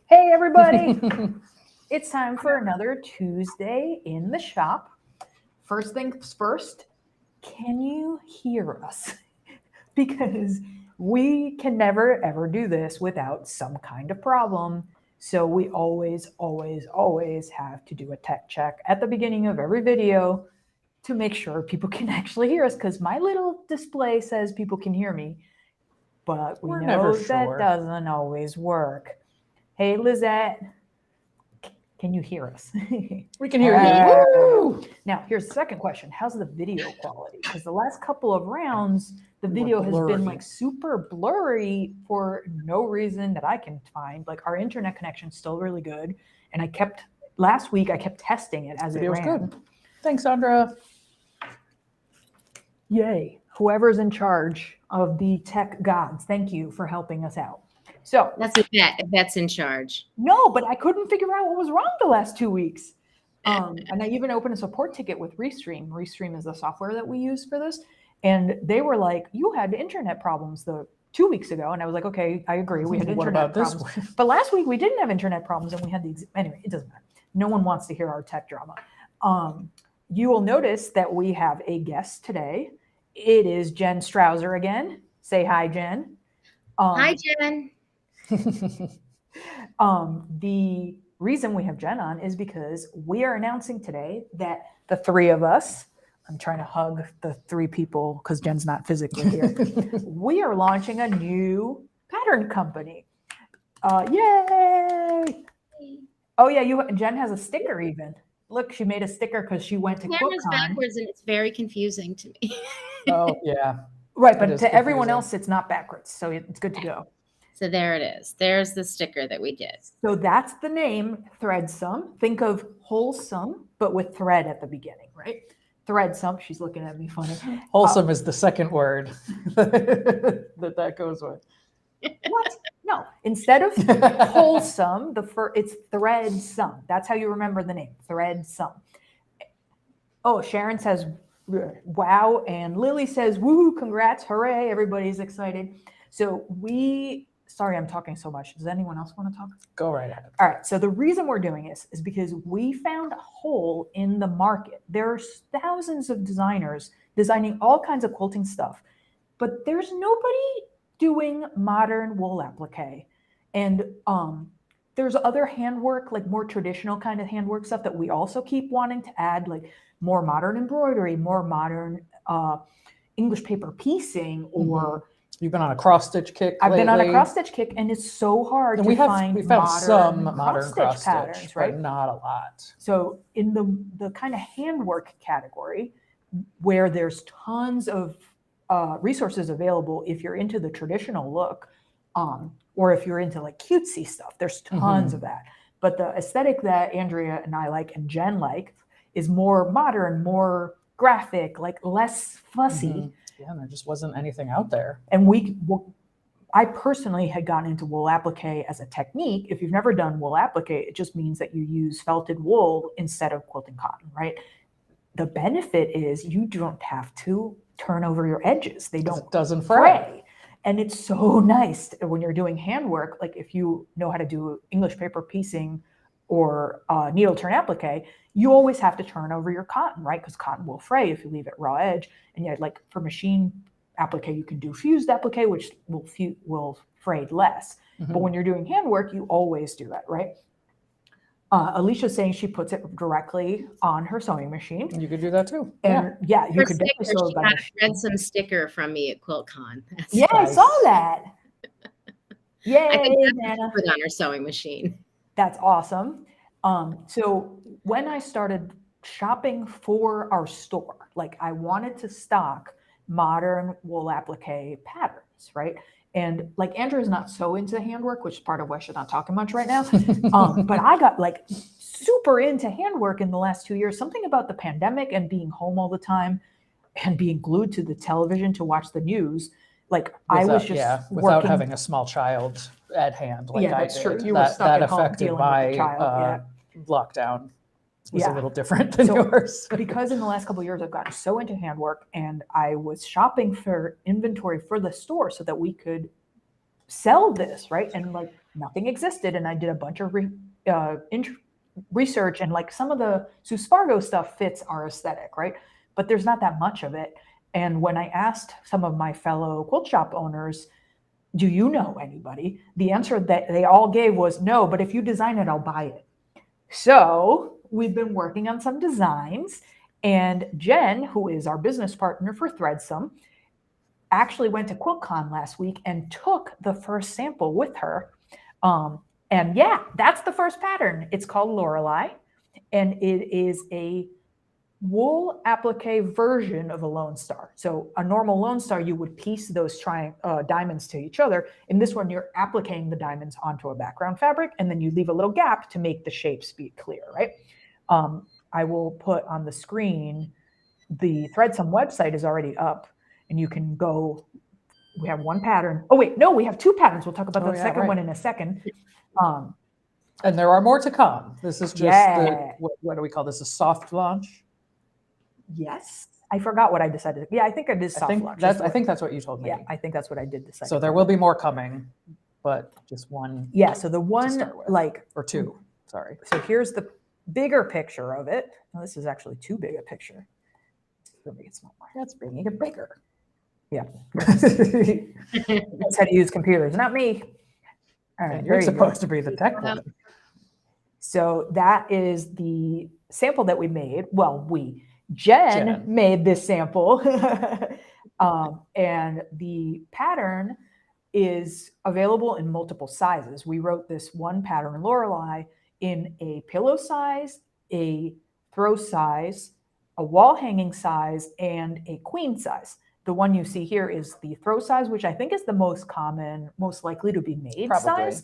Hey, everybody. It's time for another Tuesday in the shop. First things first, can you hear us? Because we can never, ever do this without some kind of problem. So we always have to do a tech check at the beginning of every video to make sure people can actually hear us, because my little display says people can hear me, but we're know that doesn't always work. Hey, Lizette, can you hear us? We can hear you. Woo! Now, here's the second question. How's the video quality? Because the last couple of rounds, the video has been like super blurry for no reason that I can find. Like our internet connection's still really good. And last week, I kept testing it as it ran. Good. Thanks, Sandra. Yay. Whoever's in charge of the tech gods, thank you for helping us out. So that's a bet. A bet's in charge. No, but I couldn't figure out what was wrong the last 2 weeks. And I even opened a support ticket with Restream. Restream is the software that we use for this. And they were like, you had internet problems 2 weeks ago. And I was like, okay, I agree. We had internet problems. But last week we didn't have internet problems and we had anyway, it doesn't matter. No one wants to hear our tech drama. You will notice that we have a guest today. It is Jen Strouser again. Say hi, Jen. Hi, Jen. The reason we have Jen on is because we are announcing today that the three of us, I'm trying to hug the three people because Jen's not physically here. We are launching a new pattern company. Yay! Oh yeah, Jen has a sticker even. Look, she made a sticker because she went to QuiltCon. Camera's backwards and it's very confusing to me. Oh yeah. Right, but to everyone else, it's not backwards, so it's good to go. So there it is. There's the sticker that we did. So that's the name, Threadsome. Think of wholesome, but with thread at the beginning, right? Threadsome. She's looking at me funny. Wholesome is the second word that goes with. What? No. Instead of wholesome, it's Threadsome. That's how you remember the name, Threadsome. Oh, Sharon says, wow. And Lily says, woo, congrats, hooray. Everybody's excited. So sorry, I'm talking so much. Does anyone else want to talk? Go right ahead. All right. So the reason we're doing this is because we found a hole in the market. There are thousands of designers designing all kinds of quilting stuff, but there's nobody doing modern wool applique. And there's other handwork, like more traditional kind of handwork stuff that we also keep wanting to add, like more modern embroidery, more modern English paper piecing, or you've been on a cross stitch kick. I've been on a cross stitch kick, and it's so hard to find. We found some modern cross stitch patterns, right? But not a lot. So in the kind of handwork category, where there's tons of resources available, if you're into the traditional look, or if you're into like cutesy stuff, there's tons of that. But the aesthetic that Andrea and I like and Jen like is more modern, more graphic, like less fussy. Yeah, and there just wasn't anything out there. And I personally had gotten into wool applique as a technique. If you've never done wool applique, it just means that you use felted wool instead of quilting cotton, right? The benefit is you don't have to turn over your edges. It doesn't fray. And it's so nice when you're doing handwork, like if you know how to do English paper piecing or needle turn applique, you always have to turn over your cotton, right? Because cotton will fray if you leave it raw edge. And yet, like for machine applique, you can do fused applique, which will fray less. But when you're doing handwork, you always do that, right? Alicia's saying she puts it directly on her sewing machine. You could do that too. And yeah, you could definitely sew it by machine. She got a Threadsome sticker from me at QuiltCon. Yeah, nice. I saw that. Yay, I think Nana. Put on her sewing machine. That's awesome. So when I started shopping for our store, like I wanted to stock modern wool applique patterns, right? And like Andrew's not so into handwork, which is part of why she's not talking much right now. But I got like super into handwork in the last 2 years. Something about the pandemic and being home all the time and being glued to the television to watch the news. Like I was just without working. Having a small child at hand. Like yeah, that's I true. Did. You were stuck that at home affected dealing my with the child. lockdown. Was a little different than yours. Because in the last couple of years, I've gotten so into handwork, and I was shopping for inventory for the store so that we could sell this, right? And like nothing existed. And I did a bunch of research, and like some of the Suspargo stuff fits our aesthetic, right? But there's not that much of it. And when I asked some of my fellow quilt shop owners, do you know anybody? The answer that they all gave was no, but if you design it, I'll buy it. So we've been working on some designs, and Jen, who is our business partner for Threadsome, actually went to QuiltCon last week and took the first sample with her. And yeah, that's the first pattern. It's called Lorelei, and it is a wool applique version of a Lone Star. So a normal Lone Star, you would piece those diamonds to each other. In this one, you're appliquing the diamonds onto a background fabric, and then you leave a little gap to make the shapes be clear, right? I will put on the screen, the Threadsome website is already up, and you can go. We have one pattern. Oh wait, no, we have two patterns. We'll talk about the second one in a second. And there are more to come. This is just what do we call this? A soft launch? Yes. I forgot what I decided. Yeah, I think I did soft launch. I think that's what you told me. Yeah, I think that's what I did decide. So there will be more coming, but just one. Yeah, so the one, like. Or two, sorry. So here's the bigger picture of it. Well, this is actually too big a picture. Let me get smaller. That's bringing it bigger. Yeah. That's how to use computers, not me. All right, you're supposed to be the tech one. So that is the sample that we made. Well, Jen made this sample. And the pattern is available in multiple sizes. We wrote this one pattern, Lorelei, in a pillow size, a throw size, a wall hanging size, and a queen size. The one you see here is the throw size, which I think is the most common, most likely to be made size.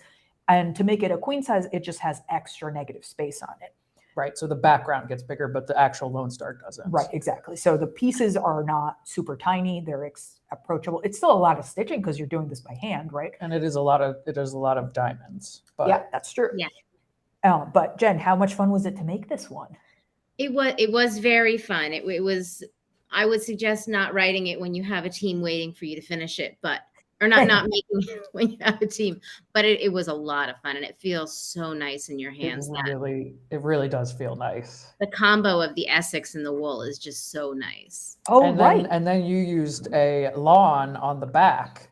And to make it a queen size, it just has extra negative space on it. Right, so the background gets bigger, but the actual Lone Star doesn't. Right, exactly. So the pieces are not super tiny; they're approachable. It's still a lot of stitching because you're doing this by hand, right? And it is a lot of diamonds. But yeah, that's true. Yeah. But Jen, how much fun was it to make this one? It was very fun. It was. I would suggest not writing it when you have a team waiting for you to finish it, or not making it when you have a team. But it was a lot of fun, and it feels so nice in your hands. It really does feel nice. The combo of the Essex and the wool is just so nice. Oh, and then you used a lawn on the back.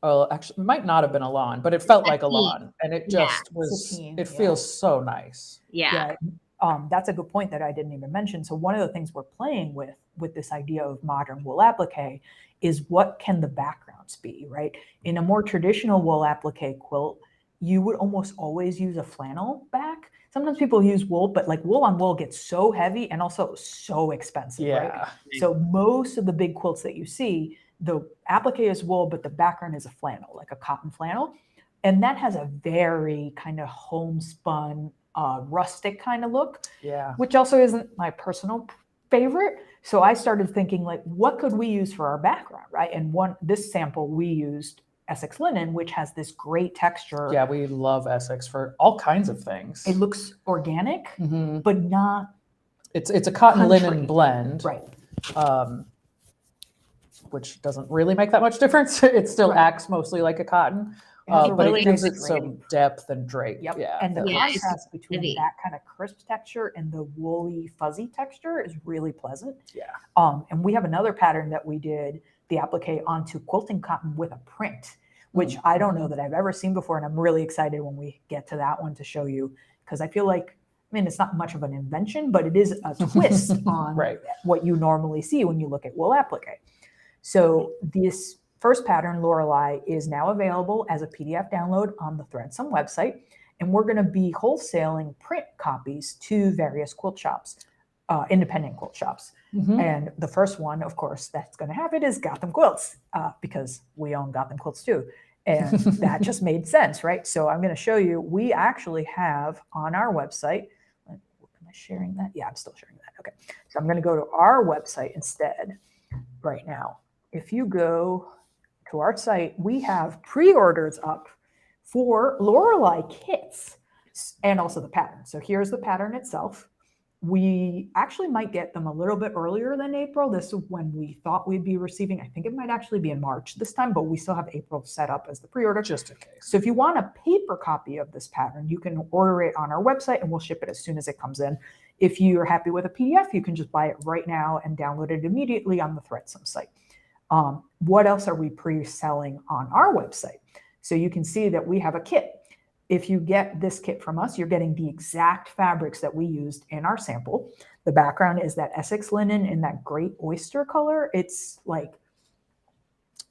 Well, actually, it might not have been a lawn, but it felt like a lawn, and it just was. It feels so nice. Yeah. That's a good point that I didn't even mention. So one of the things we're playing with this idea of modern wool applique is what can the backgrounds be, right? In a more traditional wool applique quilt, you would almost always use a flannel back. Sometimes people use wool, but like wool on wool gets so heavy and also so expensive, right? So most of the big quilts that you see, the applique is wool, but the background is a flannel, like a cotton flannel. And that has a very kind of homespun, rustic kind of look, which also isn't my personal favorite. So I started thinking, like, what could we use for our background, right? And this sample we used Essex linen, which has this great texture. Yeah, we love Essex for all kinds of things. It looks organic, but not. It's a cotton linen blend, right? Which doesn't really make that much difference. It still acts mostly like a cotton. But it gives it some depth and drape. Yep. Yeah. And the contrast between that kind of crisp texture and the woolly fuzzy texture is really pleasant. Yeah. And we have another pattern that we did the applique onto quilting cotton with a print, which I don't know that I've ever seen before. And I'm really excited when we get to that one to show you, because I feel like, I mean, it's not much of an invention, but it is a twist on what you normally see when you look at wool applique. So this first pattern, Lorelei, is now available as a PDF download on the Threadsome website, and we're going to be wholesaling print copies to various quilt shops, independent quilt shops. And the first one, of course, that's going to have it is Gotham Quilts, because we own Gotham Quilts too. And that just made sense, right? So I'm going to show you, we actually have on our website, am I sharing that? Yeah, I'm still sharing that. Okay. So I'm going to go to our website instead right now. If you go to our site, we have pre-orders up for Lorelei kits and also the pattern. So here's the pattern itself. We actually might get them a little bit earlier than April. This is when we thought we'd be receiving. I think it might actually be in March this time, but we still have April set up as the pre-order. Just in case. So if you want a paper copy of this pattern, you can order it on our website and we'll ship it as soon as it comes in. If you're happy with a PDF, you can just buy it right now and download it immediately on the Threadsome site. What else are we pre-selling on our website? So you can see that we have a kit. If you get this kit from us, you're getting the exact fabrics that we used in our sample. The background is that Essex linen in that great oyster color. It's like,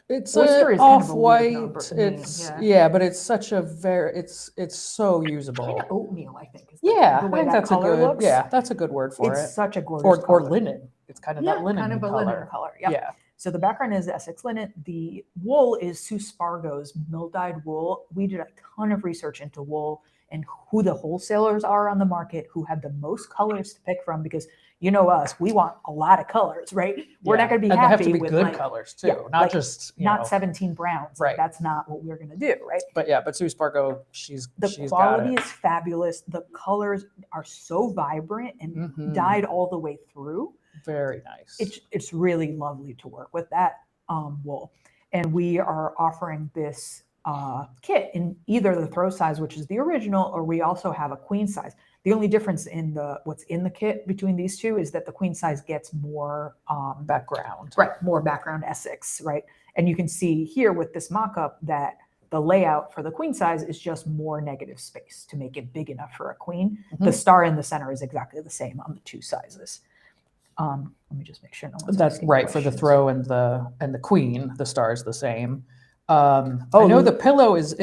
it's oyster is kind of a weird off-white. number name, It's yeah, but it's such a it's so usable. kind of oatmeal, I think. Is Yeah, the I way think that that's a color good. looks. Yeah, that's a good word for It's it. such a gorgeous Or color. linen. It's kind of that linen kind of a color. linen color. Yep. Yeah. So the background is Essex linen. The wool is Sue Spargo's mill-dyed wool. We did a ton of research into wool and who the wholesalers are on the market, who have the most colors to pick from, because you know us, we want a lot of colors, right? We're not going to be and happy they have to be with good like, colors too, yeah, not like, just not 17 browns. Like, Right. that's not what we're going to do, right? But yeah, but Sue Spargo, she's The got quality it. is fabulous. The colors are so vibrant and Mhm. dyed all the way through. Very nice. It's really lovely to work with that wool. And we are offering this kit in either the throw size, which is the original, or we also have a queen size. The only difference in what's in the kit between these two is that the queen size gets more background. Right, more background Essex, right? And you can see here with this mock-up that the layout for the queen size is just more negative space to make it big enough for a queen. Mhm. The star in the center is exactly the same on the two sizes. Let me just make sure no one's That's asking right. For the questions. throw and the queen, the star is the same. I know the pillow is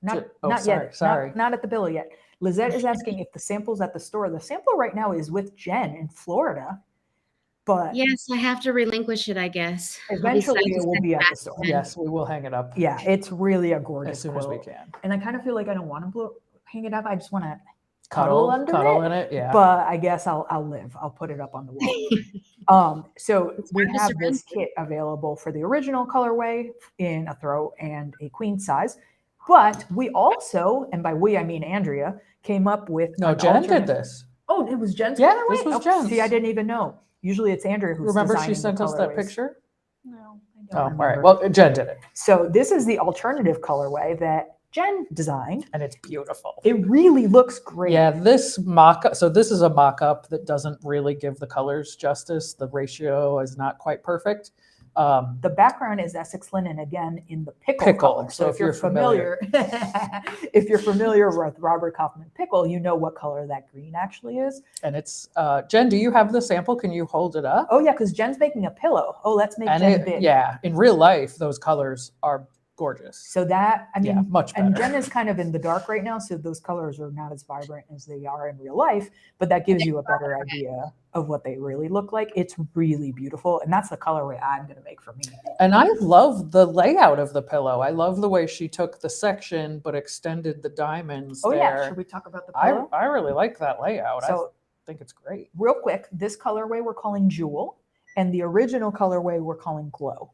Not sorry, yet. sorry. Not at the pillow yet. Lizette is asking if the sample's at the store. The sample right now is with Jen in Florida, but Yes, I have to relinquish it, I guess. I'll be eventually sad to it will send be at back the store. then. Yes, we will hang it up. Yeah, it's really a gorgeous as soon as we quilt. can. And I kind of feel like I don't want to hang it up. I just want to cuddle under cuddle it. in it. Yeah. But I guess I'll live. I'll put it up on the wall. So we hard to have this surrender. kit available for the original colorway in a throw and a queen size. But we also, and by we I mean Andrea, came up with No, Jen did this. Oh, it was Jen's Yeah, colorway? this was Oh, Jen's. see, I didn't even know. Usually it's Andrea who's Remember she designing sent the us that colorways. picture? No, I Oh, don't all remember. right. Well, Jen did it. So this is the alternative colorway that Jen designed. And it's beautiful. It really looks great. Yeah, this mock-up, so this is a mock-up that doesn't really give the colors justice. The ratio is not quite perfect. The background is Essex linen again in the pickle color. So if you're familiar. if you're familiar with Robert Kaufman pickle, you know what color that green actually is. And it's, Jen, do you have the sample? Can you hold it up? Oh yeah, because Jen's making a pillow. Oh, let's make Jen big. Yeah, in real life, those colors are gorgeous. So that, I mean, yeah, much better. And Jen is kind of in the dark right now, so those colors are not as vibrant as they are in real life, but that gives you a better idea of what they really look like. It's really beautiful, and that's the colorway I'm going to make for me. And I love the layout of the pillow. I love the way she took the section but extended the diamonds there. Yeah, should we talk about the pillow? I really like that layout. So, I think it's great. Real quick, this colorway we're calling Jewel, and the original colorway we're calling Glow.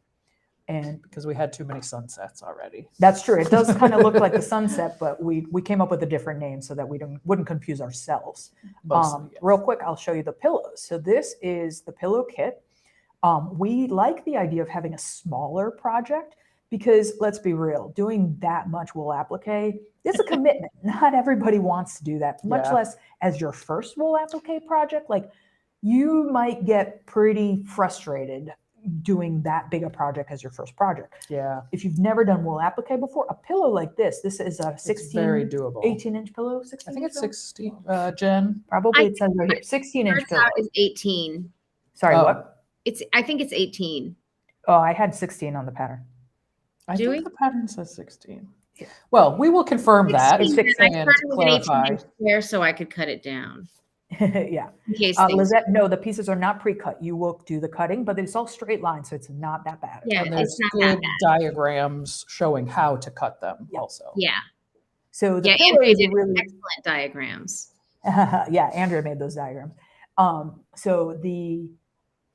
And because we had too many sunsets already. That's true. It does kind of look like the sunset, but we came up with a different name so that we wouldn't confuse ourselves. Mostly, yes. Real quick, I'll show you the pillows. So this is the pillow kit. We like the idea of having a smaller project because let's be real, doing that much wool applique is a commitment. Not everybody wants to do that, much less as your first wool applique project. Like you might get pretty frustrated doing that big a project as your first project. Yeah. If you've never done wool applique before, a pillow like this is a 16, very doable. 18-inch pillow. 16 I think it's 16, Jen. Probably it says right here, 16-inch pillow. Is 18. Sorry, what? I think it's 18. Oh, I had 16 on the pattern. I think the pattern says 16. Yeah. Well, we will confirm that. It's 16. I started with an 18-inch square so I could cut it down. Yeah. In case Lizette, no, the pieces are not pre-cut. You will do the cutting, but it's all straight line, so it's not that bad. Yeah, and there's it's not good that bad. diagrams showing how to cut them also. Yeah. So the pillow Andrea is did really excellent diagrams. yeah, Andrea made those diagrams.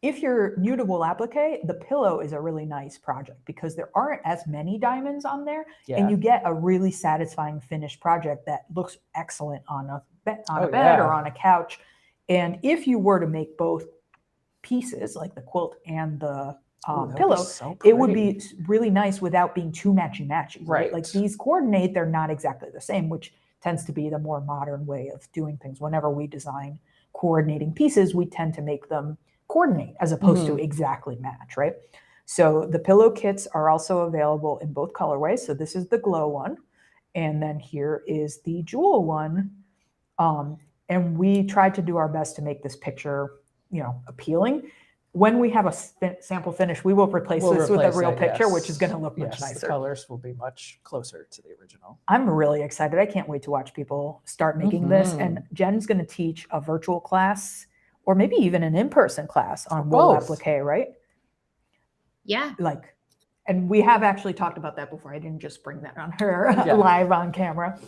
If you're new to wool applique, the pillow is a really nice project because there aren't as many diamonds on there, and you get a really satisfying finished project that looks excellent on a bed or on a couch. And if you were to make both pieces, like the quilt and the Ooh, pillow, so it would pretty. be really nice without being too matchy-matchy, right? Like Right. these coordinate, they're not exactly the same, which tends to be the more modern way of doing things. Whenever we design coordinating pieces, we tend to make them coordinate as opposed to exactly match, right? So the pillow kits are also available in both colorways. So this is the glow one, and then here is the jewel one. And we tried to do our best to make this picture, appealing. When we have a sample finish, we will replace this with a real picture, which is going to look much nicer. The colors will be much closer to the original. I'm really excited. I can't wait to watch people start making this. And Jen's going to teach a virtual class or maybe even an in-person class on wool applique, right? Yeah. And we have actually talked about that before. I didn't just bring that on her live on camera.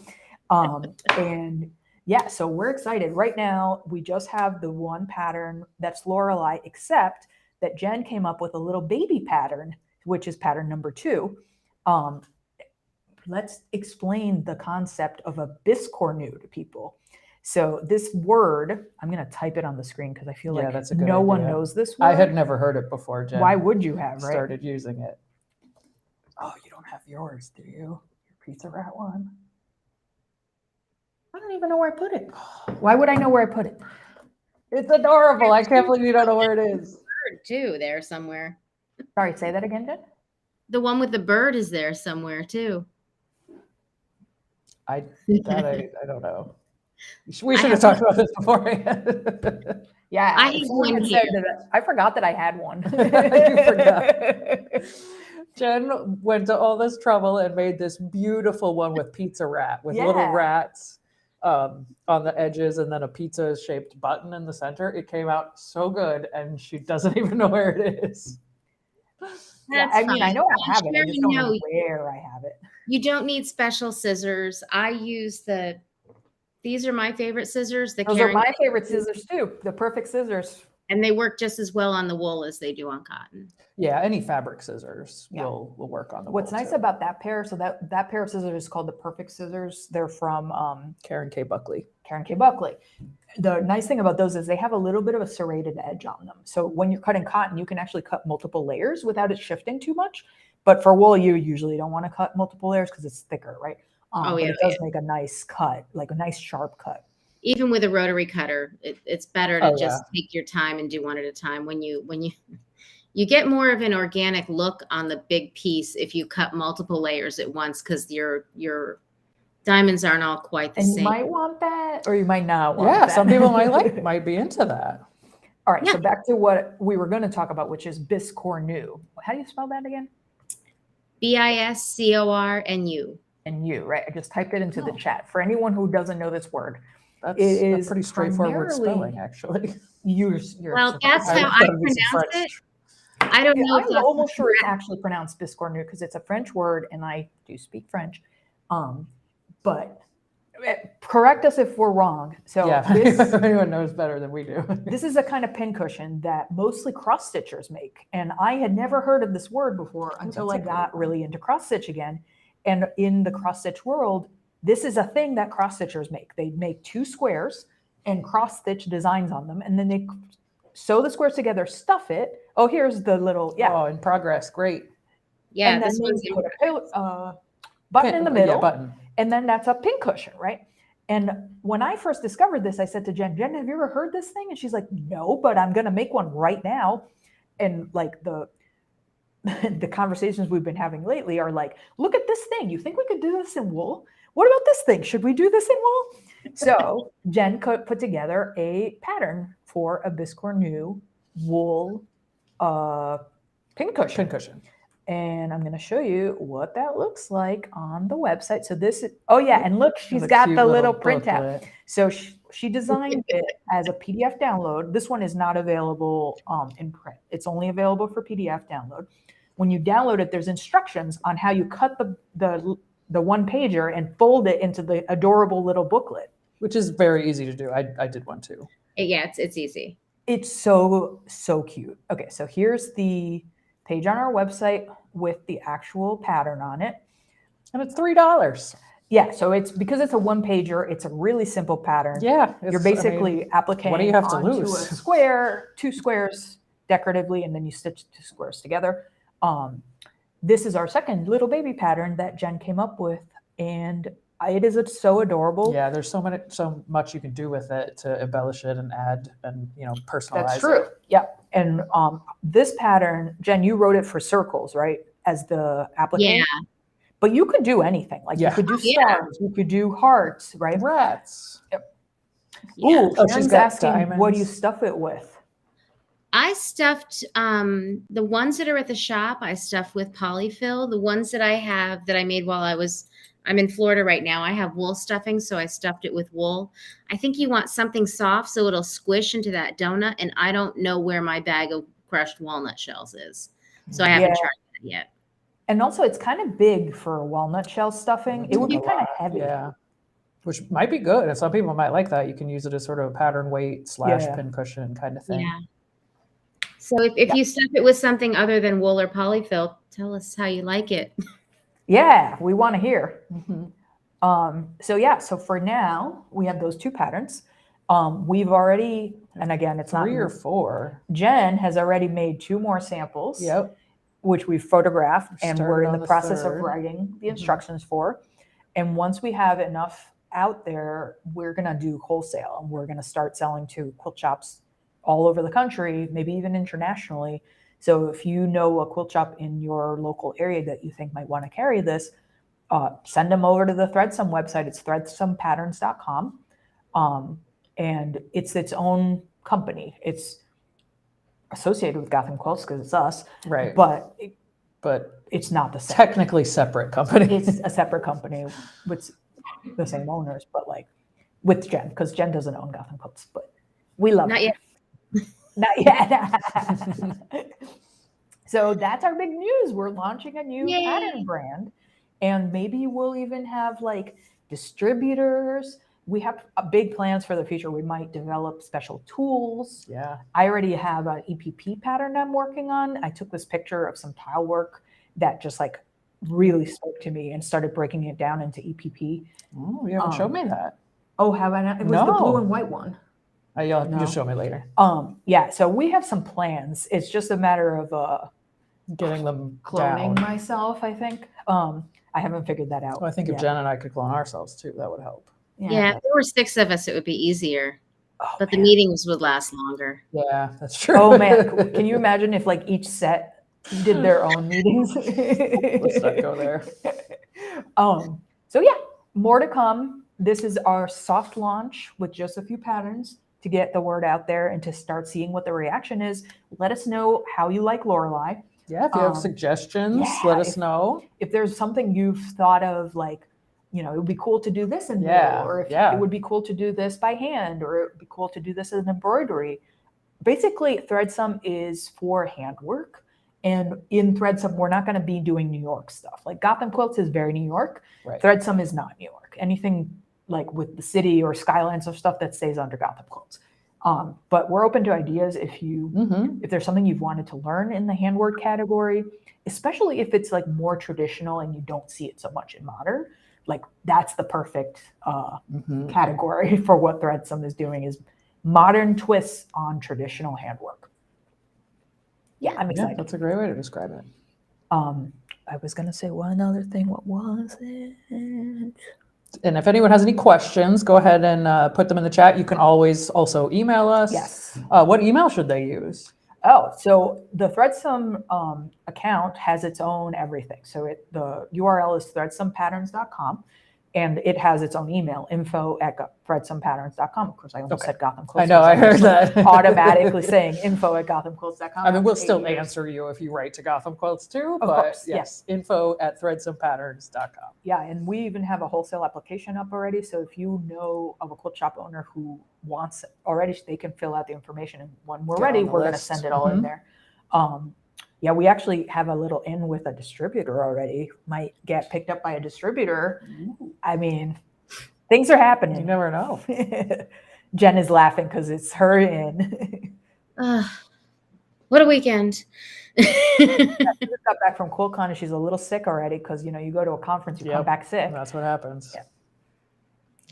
And yeah, so we're excited. Right now, we just have the one pattern that's Lorelei, except that Jen came up with a little baby pattern, which is pattern number 2. Let's explain the concept of a Biscornu to people. So this word, I'm going to type it on the screen because I feel like that's a good no one idea. knows this word. I had never heard it before, Jen. Why would you have, right? Started using it. Oh, you don't have yours, do you? Your pizza rat one? I don't even know where I put it. Why would I know where I put it? It's adorable. I can't believe you don't know where it is. Bird too, there somewhere. Sorry, say that again, Jen? The one with the bird is there somewhere too. I don't know. We should have talked about this beforehand. Yeah, I have one here. I forgot that I had one. You forgot. Jen went to all this trouble and made this beautiful one with pizza rat, with little rats on the edges and then a pizza-shaped button in the center. It came out so good, and she doesn't even know where it is. I mean, I know I have it. I just don't know where I have it. You don't need special scissors. I use these are my favorite scissors. Those are my favorite scissors too. The perfect scissors. And they work just as well on the wool as they do on cotton. Yeah, any fabric scissors will work on the wool. What's nice about that pair, so that pair of scissors is called the Perfect Scissors. They're from Karen K. Buckley. The nice thing about those is they have a little bit of a serrated edge on them. So when you're cutting cotton, you can actually cut multiple layers without it shifting too much. But for wool, you usually don't want to cut multiple layers because it's thicker, right? But it does make a nice cut, like a nice sharp cut. Even with a rotary cutter, it's better to just take your time and do one at a time. When you get more of an organic look on the big piece if you cut multiple layers at once, because your diamonds aren't all quite the same. You might want that, or you might not want that. Yeah, some people might be into that. All right, so back to what we were going to talk about, which is Biscornu. How do you spell that again? Biscornu. And you, right? I just typed it into the chat. For anyone who doesn't know this word, it is a pretty straightforward spelling, actually. Well, that's how I pronounce it. I don't know. I'm almost sure it's actually pronounced Biscornu because it's a French word, and I do speak French. But correct us if we're wrong. So if anyone knows better than we do. This is a kind of pincushion that mostly cross stitchers make, and I had never heard of this word before until I got really into cross stitch again. And in the cross stitch world, this is a thing that cross stitchers make. They make 2 squares and cross stitch designs on them, and then they sew the squares together, stuff it. Oh, here's the little in progress. Great. Yeah, and then they put a button in the middle, and then that's a pincushion, right? And when I first discovered this, I said to Jen, have you ever heard this thing? And she's like, no, but I'm going to make one right now. And like the conversations we've been having lately are like, look at this thing. You think we could do this in wool? What about this thing? Should we do this in wool? So Jen put together a pattern for a Biscornu wool pincushion. And I'm going to show you what that looks like on the website. So this is, and look, she's got the little printout. So she designed it as a PDF download. This one is not available in print. It's only available for PDF download. When you download it, there's instructions on how you cut the one pager and fold it into the adorable little booklet. Which is very easy to do. I did one too. Yeah, it's easy. It's so cute. Okay, so here's the page on our website with the actual pattern on it. And it's $3. Yeah, so it's because it's a one pager, it's a really simple pattern. Yeah. You're basically appliquing what do you have to onto lose? a square, 2 squares decoratively, and then you stitch 2 squares together. This is our second little baby pattern that Jen came up with, and it is so adorable. Yeah, there's so much you can do with it to embellish it and add and personalize. That's true. It. Yeah, and this pattern, Jen, you wrote it for circles, right? As the applique. Yeah. But you could do anything. Like you could do stars, you could do hearts, right? Rats. Yep. Yeah. Ooh, Karen's got asking, diamonds. what do you stuff it with? I stuffed the ones that are at the shop. I stuffed with polyfill. The ones that I have that I made while I'm in Florida right now. I have wool stuffing, so I stuffed it with wool. I think you want something soft so it'll squish into that donut. And I don't know where my bag of crushed walnut shells is, so I haven't tried that yet. And also, it's kind of big for walnut shell stuffing. It would be kind of heavy. Yeah. Which might be good. And some people might like that. You can use it as sort of a pattern weight / pincushion kind of thing. Yeah. So if you stuff it with something other than wool or polyfill, tell us how you like it. Yeah, we want to hear. So for now, we have those 2 patterns. We've already, and again, it's 3 or 4. Jen has already made 2 more samples. Yep. Which we've photographed, and we're in the process of 3rd. writing the instructions for. And once we have enough out there, we're going to do wholesale, and we're going to start selling to quilt shops all over the country, maybe even internationally. So if you know a quilt shop in your local area that you think might want to carry this, send them over to the Threadsome website. It's threadsomepatterns.com. And it's its own company. It's associated with Gotham Quilts because it's us, right? But it's not the same. Technically separate company. It's a separate company with the same owners, but like with Jen, because Jen doesn't own Gotham Quilts, but we love Not it. yet. Not yet. So that's our big news. We're launching a new pattern brand, and maybe we'll even have like distributors. We have big plans for the future. We might develop special tools. Yeah. I already have an EPP pattern I'm working on. I took this picture of some tile work that just like really spoke to me and started breaking it down into EPP. Oh, you haven't showed me that. Oh, have I not? It was the blue and white one. You'll just show me later. Yeah, so we have some plans. It's just a matter of getting them cloning down. myself, I think. I haven't figured that out. Well, I think if Jen and I could clone ourselves too, that would help. Yeah, if there were 6 of us, it would be easier. But the man. meetings would last longer. Yeah, that's true. Oh man, can you imagine if like each set did their own meetings? Let's not go there. So yeah, more to come. This is our soft launch with just a few patterns to get the word out there and to start seeing what the reaction is. Let us know how you like Lorelei. Yeah, if you have suggestions, let us know. If there's something you've thought of, like, it would be cool to do this in wool, or if it would be cool to do this by hand, or it would be cool to do this as an embroidery. Basically, Threadsome is for handwork. And in Threadsome, we're not going to be doing New York stuff. Like Gotham Quilts is very New York. Right. Threadsome is not New York. Anything like with the city or skylines or stuff that stays under Gotham Quilts. But we're open to ideas if there's something you've wanted to learn in the handwork category, especially if it's like more traditional and you don't see it so much in modern. Like that's the perfect category for what Threadsome is doing, is modern twists on traditional handwork. Yeah, I'm excited. Yeah, that's a great way to describe it. I was going to say one other thing. What was it? And if anyone has any questions, go ahead and put them in the chat. You can always also email us. Yes. What email should they use? Oh, so the Threadsome account has its own everything. So the URL is threadsomepatterns.com, and it has its own email, info@threadsomepatterns.com. Of course, I almost said Gotham Quilts. I know, I heard that. Automatically saying info@gothamquilts.com. I mean, we'll still answer you if you write to Gotham Quilts too. Of course, yes, info@threadsomepatterns.com. Yeah, and we even have a wholesale application up already. So if you know of a quilt shop owner who wants it already, they can fill out the information. And when we're ready, we're going to send it all in there. Yeah, we actually have a little in with a distributor already. Might get picked up by a distributor. I mean, things are happening. You never know. Jen is laughing because it's her in. What a weekend. She just got back from QuiltCon and she's a little sick already because, you know, you go to a conference, you come back sick. That's what happens. Yeah.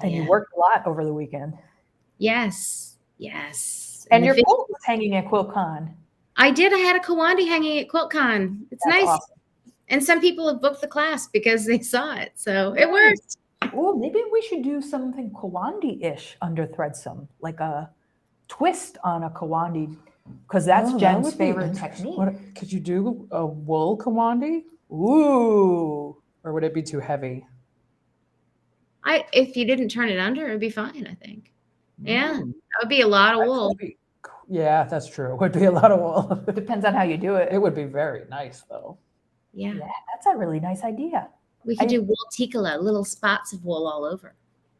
And you worked a lot over the weekend. Yes. Yes. And your quilt was hanging at QuiltCon. I did. I had a Kawandi hanging at QuiltCon. It's nice. Awesome. And some people have booked the class because they saw it. So it worked. Well, maybe we should do something Kawandi-ish under Threadsome, like a twist on a Kawandi, because that's Jen's favorite technique. Could you do a wool Kawandi? Ooh. Or would it be too heavy? If you didn't turn it under, it'd be fine, I think. Yeah. That would be a lot of wool. Yeah, that's true. It would be a lot of wool. It depends on how you do it. It would be very nice, though. Yeah. That's a really nice idea. We could do wool tikala, little spots of wool all over.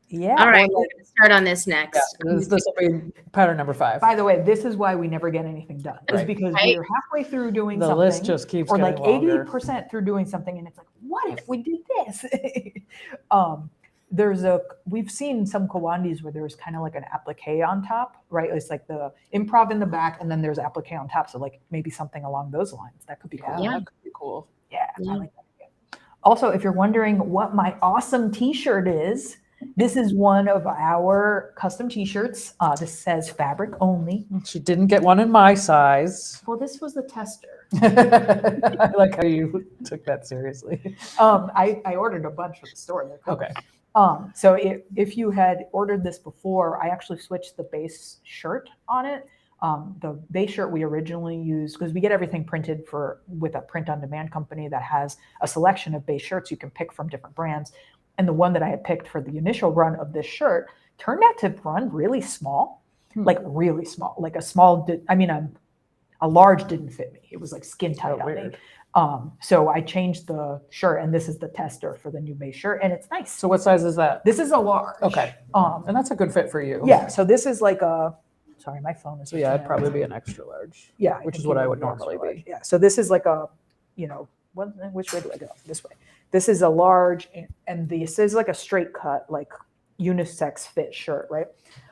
Yeah. All right, we're going to start on this next. Yeah, this will be pattern number 5. By the way, this is why we never get anything done. It's because we're halfway through doing something. The list just keeps or getting like longer. 80% through doing something, and it's like, what if we did this? We've seen some Kawandis where there's kind of like an applique on top, right? It's like the improv in the back, and then there's applique on top. So like maybe something along those lines. That could be cool. Yeah. That could be cool. Yeah. I like that. Also, if you're wondering what my awesome t-shirt is, this is one of our custom t-shirts. This says fabric only. She didn't get one in my size. Well, this was the tester. I like how you took that seriously. I ordered a bunch from the store. Okay. So if you had ordered this before, I actually switched the base shirt on it. The base shirt we originally used, because we get everything printed with a print-on-demand company that has a selection of base shirts you can pick from different brands. And the one that I had picked for the initial run of this shirt turned out to run really small, like really small, like a large didn't fit me. It was like skin tight on me. So I changed the shirt, and this is the tester for the new base shirt, and it's nice. So what size is that? This is a large. Okay. And that's a good fit for you. Yeah. So this is like sorry, my phone is. So yeah, it'd probably be an extra large. Yeah. Which is what I would normally be. Yeah. So this is like which way do I go? This way. This is a large, and this is like a straight cut, like unisex fit shirt, right?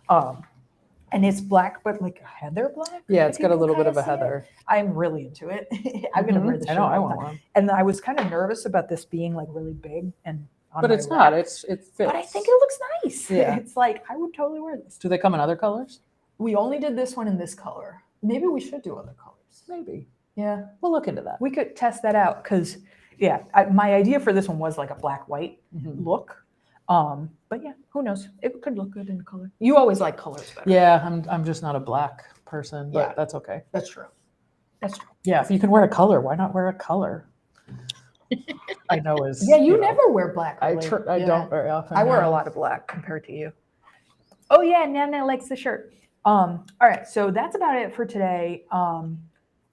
And it's black, but like a heather black. Yeah, it's got a little bit of a heather. I'm really into it. I'm gonna wear this shirt. I know, I want one. And I was kind of nervous about this being like really big and. But it's not. It fits. But I think it looks nice. Yeah. It's like I would totally wear this. Do they come in other colors? We only did this one in this color. Maybe we should do other colors. Maybe. Yeah, we'll look into that. We could test that out because, my idea for this one was like a black-white look. But yeah, who knows? It could look good in color. You always like colors better. Yeah, I'm just not a black person, but that's okay. That's true. That's true. Yeah, if you can wear a color, why not wear a color? I know is. Yeah, you never wear black. Really. I don't very often. I wear a lot of black compared to you. Oh yeah, Nana likes the shirt. All right, so that's about it for today.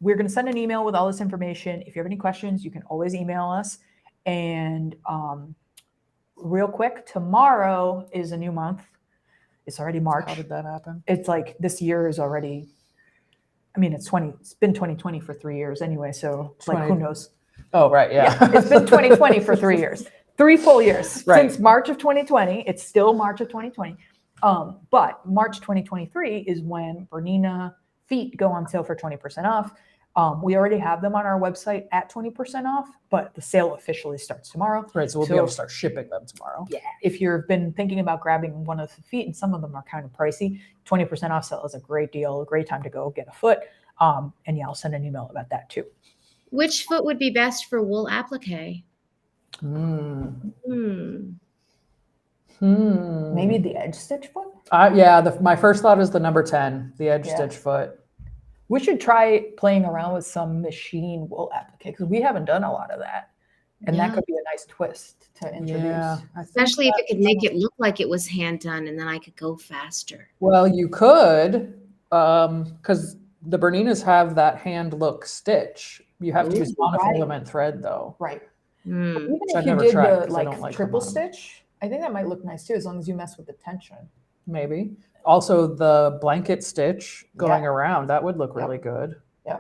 We're going to send an email with all this information. If you have any questions, you can always email us. And real quick, tomorrow is a new month. It's already March. How did that happen? It's like this year is already, it's been 2020 for 3 years anyway. So it's like, who knows? Oh, right. Yeah. It's been 2020 for 3 years, 3 full years. Right. Since March of 2020. It's still March of 2020. But March 2023 is when Bernina feet go on sale for 20% off. We already have them on our website at 20% off, but the sale officially starts tomorrow. Right, so we'll be able to start shipping them tomorrow. Yeah, if you've been thinking about grabbing one of the feet, and some of them are kind of pricey, 20% off sale is a great deal, a great time to go get a foot. And yeah, I'll send an email about that too. Which foot would be best for wool applique? Maybe the edge stitch foot? My first thought is the number 10, the edge stitch foot. We should try playing around with some machine wool applique because we haven't done a lot of that. And that could be a nice twist to introduce. Yeah, especially if it could make it look like it was hand done and then I could go faster. Well, you could, because the Berninas have that hand look stitch. You have to use monofilament thread though. Right. Mm. Even if you did the triple stitch, I think that might look nice too, as long as you mess with the tension. Maybe. Also the blanket stitch going around, that would look really good. Yeah.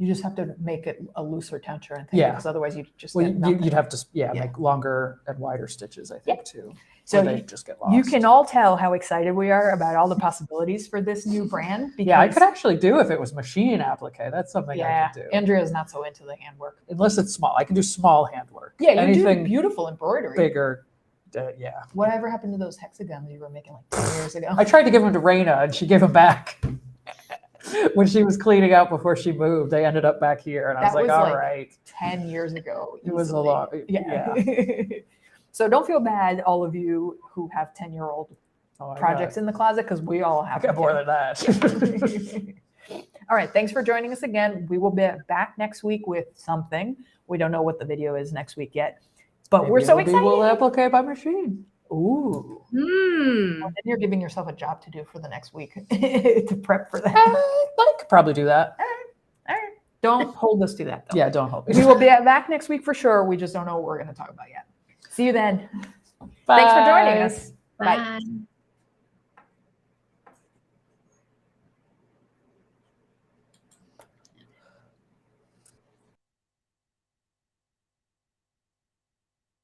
You just have to make it a looser tension, I think, Yeah. because otherwise you just Well, get nothing. you'd have to, Yeah. make longer and wider stitches, I think, too. So So they just get lost. you can all tell how excited we are about all the possibilities for this new brand. Because, Yeah, I could actually do if it was machine applique. That's something I could do. Andrea's not so into the handwork. Unless it's small. I can do small handwork. Yeah, you Anything do beautiful embroidery. bigger, yeah. Whatever happened to those hexagons you were making like 10 years ago? I tried to give them to Raina, and she gave them back. When she was cleaning out before she moved, they ended up back here, and I was That like, was all like right. 10 years ago. It was a easily. lot. Yeah. So don't feel bad, all of you who have 10-year-old projects in the closet, because we all I have got more than that. All right. Thanks for joining us again. We will be back next week with something. We don't know what the video is next week yet, but Maybe we're so it'll be excited. Will applique by machine. Ooh. Hmm. Well, then you're giving yourself a job to do for the next week to prep for that. I could probably do that. All right. Don't hold us to that, though. Yeah, don't hold me. We will be back next week for sure. We just don't know what we're going to talk about yet. See you then. Thanks for joining us. Bye. Bye.